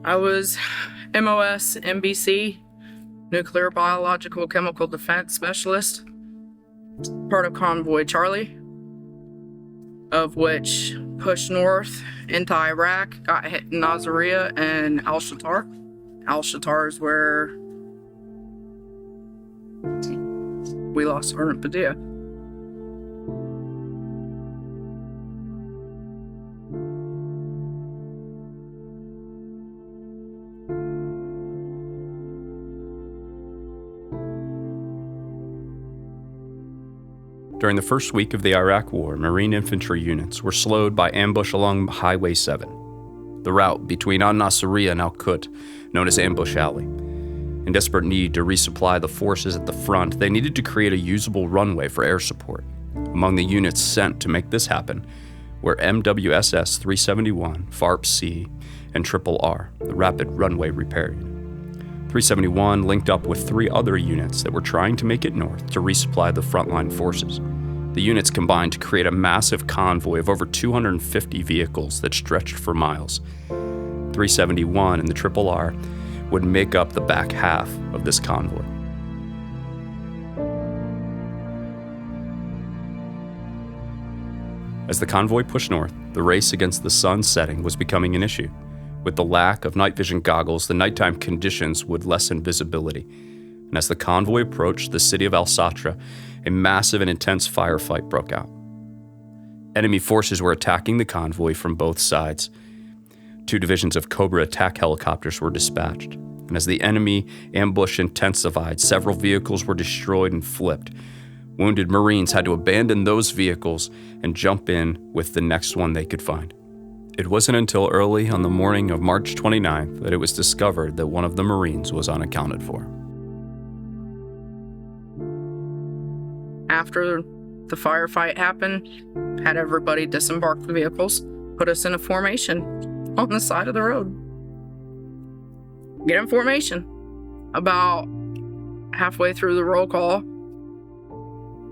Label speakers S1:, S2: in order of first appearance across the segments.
S1: I was MOS MBC, Nuclear Biological Chemical Defense Specialist, part of Convoy Charlie, of which pushed north into Iraq, got hit in Nasiriyah and Al-Shatar. Al-Shatar is where we lost Sergeant Padilla.
S2: During the first week of the Iraq War, Marine infantry units were slowed by ambush along Highway 7, the route between Al-Nasiriyah and Al-Qut, known as Ambush Alley. In desperate need to resupply the forces at the front, they needed to create a usable runway for air support. Among the units sent to make this happen were MWSS 371, FARP-C, and RRR, the Rapid Runway Repair Unit. 371 linked up with 3 other units that were trying to make it north to resupply the frontline forces. The units combined to create a massive convoy of over 250 vehicles that stretched for miles. 371 and the RRR would make up the back half of this convoy. As the convoy pushed north, the race against the sun setting was becoming an issue. With the lack of night vision goggles, the nighttime conditions would lessen visibility. And as the convoy approached the city of Al-Satra, a massive and intense firefight broke out. Enemy forces were attacking the convoy from both sides. 2 divisions of Cobra attack helicopters were dispatched. And as the enemy ambush intensified, several vehicles were destroyed and flipped. Wounded Marines had to abandon those vehicles and jump in with the next one they could find. It wasn't until early on the morning of March 29th that it was discovered that one of the Marines was unaccounted for.
S1: After the firefight happened, had everybody disembark the vehicles, put us in a formation on the side of the road. Get in formation. About halfway through the roll call,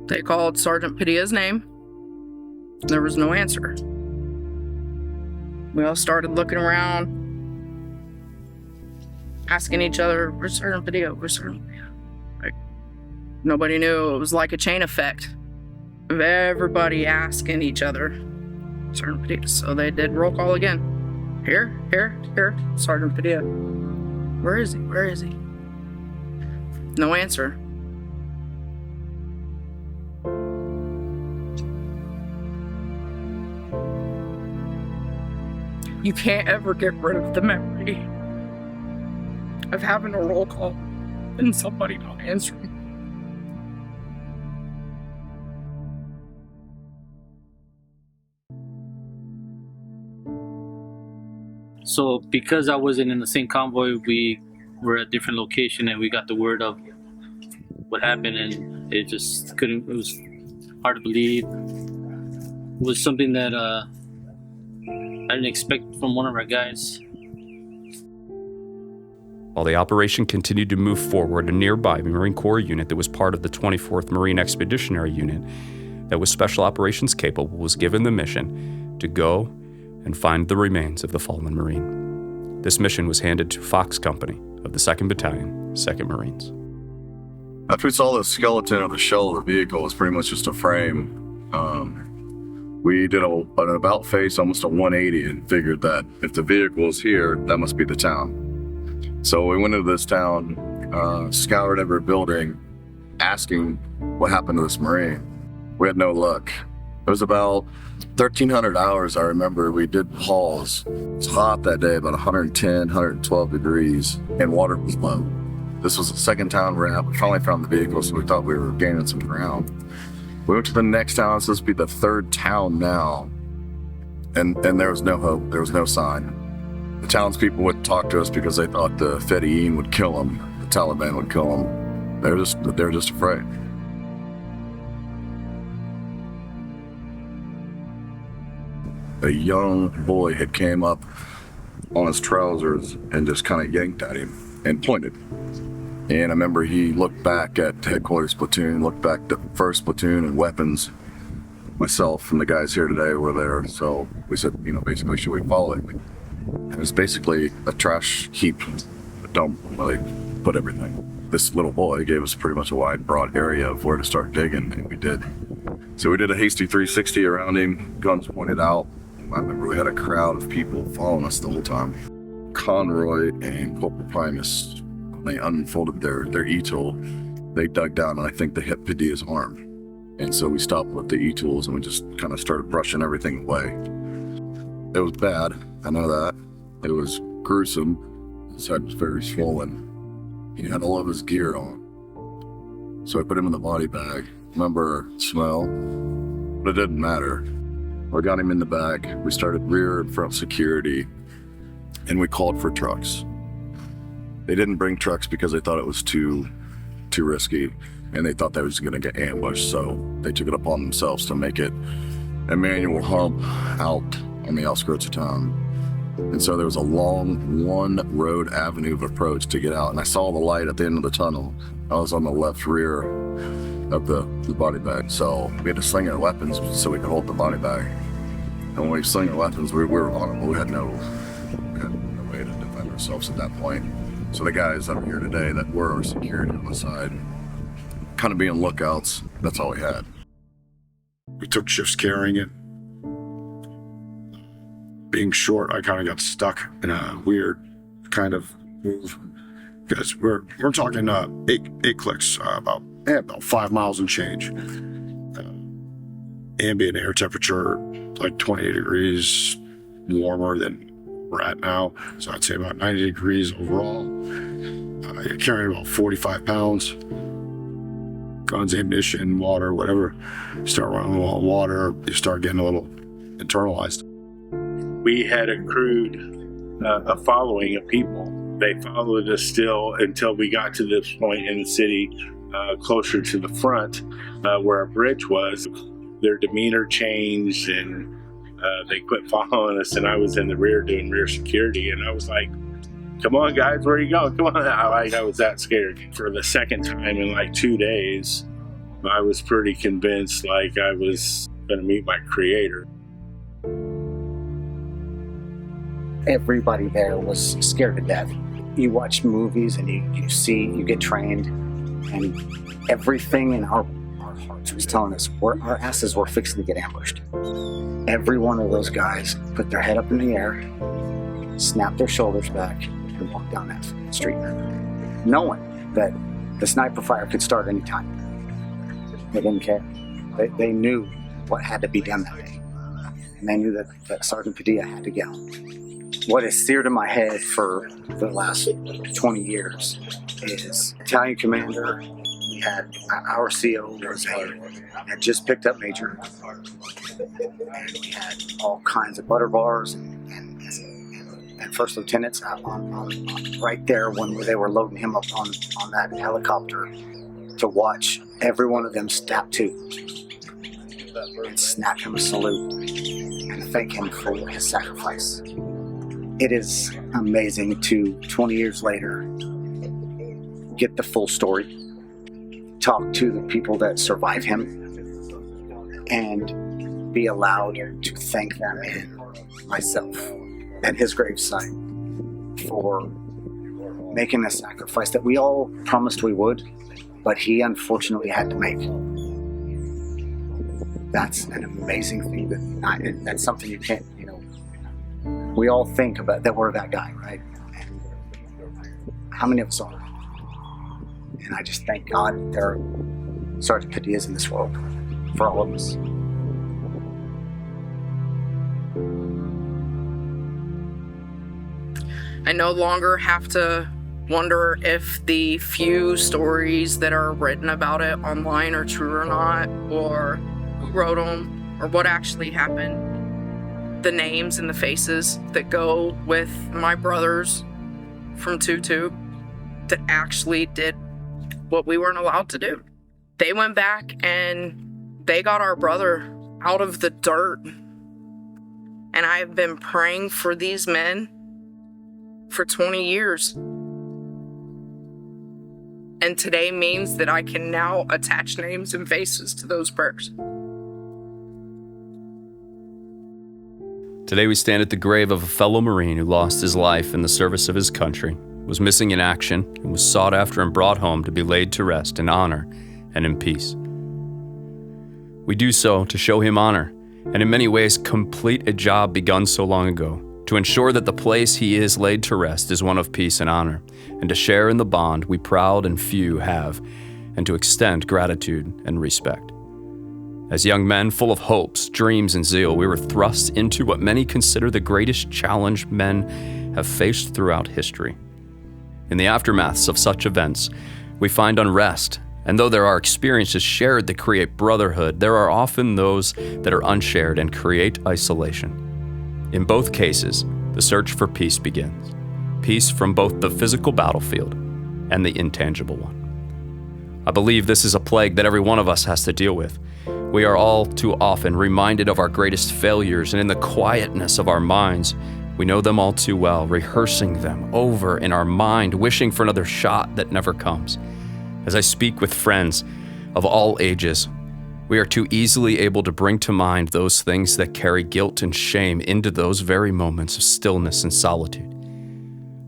S1: they called Sergeant Padilla's name. There was no answer. We all started looking around, asking each other, "Where's Sergeant Padilla? Where's Sergeant Padilla?" Like, nobody knew. It was like a chain effect of everybody asking each other, "Sergeant Padilla." So they did roll call again. Here, Sergeant Padilla. Where is he? Where is he? No answer. You can't ever get rid of the memory of having a roll call and somebody not answering.
S3: So because I wasn't in the same convoy, we were at a different location and we got the word of what happened, and it just it was hard to believe. It was something that I didn't expect from one of our guys.
S2: While the operation continued to move forward, a nearby Marine Corps unit that was part of the 24th Marine Expeditionary Unit that was special operations capable was given the mission to go and find the remains of the fallen Marine. This mission was handed to Fox Company of the 2nd Battalion, 2nd Marines.
S4: After we saw the skeleton of the shell of the vehicle, it was pretty much just a frame. We did an about face, almost a 180, and figured that if the vehicle is here, that must be the town. So we went into this town, scoured every building, asking what happened to this Marine. We had no luck. It was about 1,300 hours, I remember. We did pause. It was hot that day, about 110, 112 degrees, and water was low. This was the second town we're at. We finally found the vehicle, so we thought we were gaining some ground. We went to the next town. It's supposed to be the 3rd town now. And there was no hope. There was no sign. The townspeople wouldn't talk to us because they thought the Fedayeen would kill them. The Taliban would kill them. They were just afraid. A young boy had came up on his trousers and just kind of yanked at him and pointed. And I remember he looked back at headquarters platoon, looked back to 1st platoon and weapons. Myself and the guys here today were there. So we said, basically, should we follow him? It was basically a trash heap, a dump where they put everything. This little boy gave us pretty much a wide, broad area of where to start digging, and we did. So we did a hasty 360 around him, guns pointed out. I remember we had a crowd of people following us the whole time. Conroy and Corporal Primus, when they unfolded their e-tool, they dug down and I think they hit Padilla's arm. And so we stopped with the e-tools and we just kind of started brushing everything away. It was bad, I know that. It was gruesome. His head was very swollen. He had all of his gear on. So I put him in the body bag. Remember smell? But it didn't matter. We got him in the bag. We started rear and front security and we called for trucks. They didn't bring trucks because they thought it was too risky and they thought they was gonna get ambushed. So they took it upon themselves to make it a manual hump out on the outskirts of town. And so there was a long one road avenue of approach to get out. And I saw the light at the end of the tunnel. I was on the left rear of the body bag. So we had to sling our weapons so we could hold the body bag. And when we sling our weapons, we were on them. We had no way to defend ourselves at that point. So the guys up here today that were our security on the side, kind of being lookouts, that's all we had.
S5: We took shifts carrying it. Being short, I kind of got stuck in a weird kind of move because we're talking eight clicks, about 5 miles and change. Ambient air temperature like 28 degrees warmer than we're at now, so I'd say about 90 degrees overall. You're carrying about 45 pounds. Guns, ammunition, water, whatever. You start running low on water, you start getting a little internalized.
S6: We had accrued a following of people. They followed us still until we got to this point in the city, closer to the front, where our bridge was. Their demeanor changed and they quit following us, and I was in the rear doing rear security, and I was like, come on guys, where are you going? Come on. I was that scared. For the second time in like 2 days, I was pretty convinced like I was gonna meet my creator.
S7: Everybody there was scared to death. You watch movies and you get trained, and everything in our hearts was telling us our asses were fixing to get ambushed. Every one of those guys put their head up in the air, snapped their shoulders back, and walked down that street, knowing that the sniper fire could start any time. They didn't care. They knew what had to be done that day, and they knew that Sergeant Padilla had to go. What has seared in my head for the last 20 years is battalion commander. We had our CO had just picked up major, and we had all kinds of butter bars and first lieutenants on right there when they were loading him up on that helicopter to watch every one of them step to and snap him a salute and thank him for his sacrifice. It is amazing to, 20 years later, get the full story, talk to the people that survive him, and be allowed to thank them and myself at his gravesite for making a sacrifice that we all promised we would, but he unfortunately had to make. That's an amazing thing. That's something you can't, we all think about that we're that guy, right? And how many of us are? And I just thank God that there are Sergeant Padillas in this world for all of us.
S1: I no longer have to wonder if the few stories that are written about it online are true or not, or who wrote them, or what actually happened. The names and the faces that go with my brothers from 2-2 that actually did what we weren't allowed to do. They went back and they got our brother out of the dirt. And I have been praying for these men for 20 years. And today means that I can now attach names and faces to those prayers.
S2: Today we stand at the grave of a fellow Marine who lost his life in the service of his country, was missing in action, and was sought after and brought home to be laid to rest in honor and in peace. We do so to show him honor, and in many ways complete a job begun so long ago, to ensure that the place he is laid to rest is one of peace and honor, and to share in the bond we proud and few have, and to extend gratitude and respect. As young men full of hopes, dreams, and zeal, we were thrust into what many consider the greatest challenge men have faced throughout history. In the aftermaths of such events, we find unrest, and though there are experiences shared that create brotherhood, there are often those that are unshared and create isolation. In both cases, the search for peace begins. Peace from both the physical battlefield and the intangible one. I believe this is a plague that every one of us has to deal with. We are all too often reminded of our greatest failures, and in the quietness of our minds, we know them all too well, rehearsing them over in our mind, wishing for another shot that never comes. As I speak with friends of all ages, we are too easily able to bring to mind those things that carry guilt and shame into those very moments of stillness and solitude.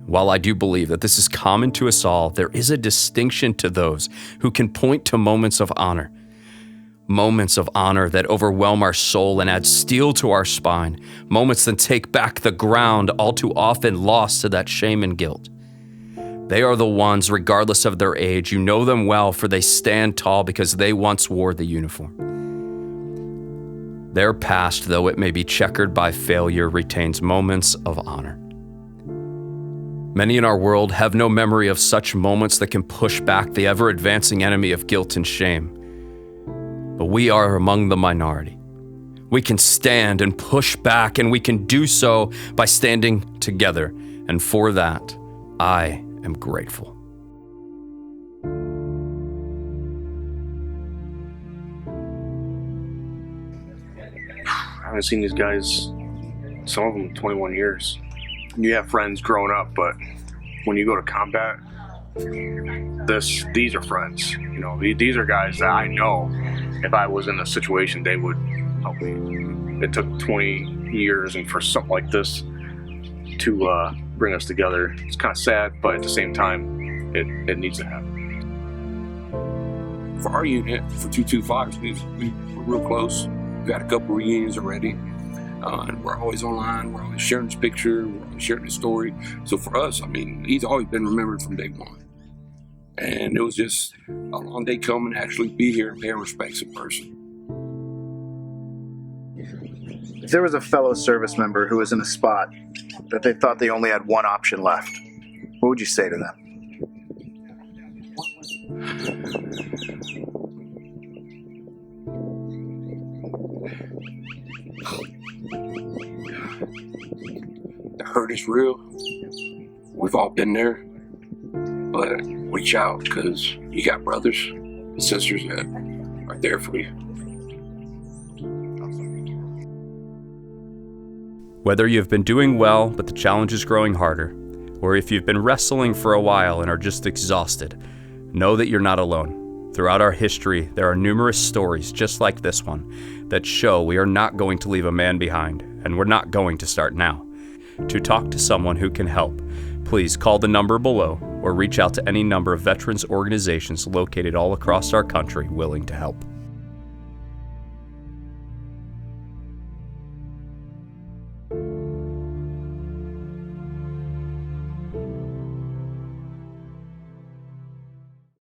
S2: While I do believe that this is common to us all, there is a distinction to those who can point to moments of honor that overwhelm our soul and add steel to our spine, moments that take back the ground all too often lost to that shame and guilt. They are the ones, regardless of their age, you know them well, for they stand tall because they once wore the uniform. Their past, though it may be checkered by failure, retains moments of honor. Many in our world have no memory of such moments that can push back the ever-advancing enemy of guilt and shame. But we are among the minority. We can stand and push back, and we can do so by standing together. And for that, I am grateful.
S8: I haven't seen these guys, some of them 21 years. You have friends growing up, but when you go to combat, these are friends. You know, these are guys that I know if I was in a situation, they would help me. It took 20 years, and for something like this to bring us together, it's kind of sad, but at the same time, it needs to happen.
S9: For our unit, for 225, we're real close. We've got a couple reunions already. And we're always online, we're always sharing his picture, we're always sharing his story. So for us, I mean, he's always been remembered from day one. And it was just a long day coming to actually be here and pay respects in person.
S10: If there was a fellow service member who was in a spot that they thought they only had one option left, what would you say to them?
S9: The hurt is real. We've all been there. But reach out, because you got brothers and sisters that are there for you.
S2: Whether you've been doing well, but the challenge is growing harder, or if you've been wrestling for a while and are just exhausted, know that you're not alone. Throughout our history, there are numerous stories just like this one that show we are not going to leave a man behind, and we're not going to start now. To talk to someone who can help, please call the number below or reach out to any number of veterans organizations located all across our country willing to help.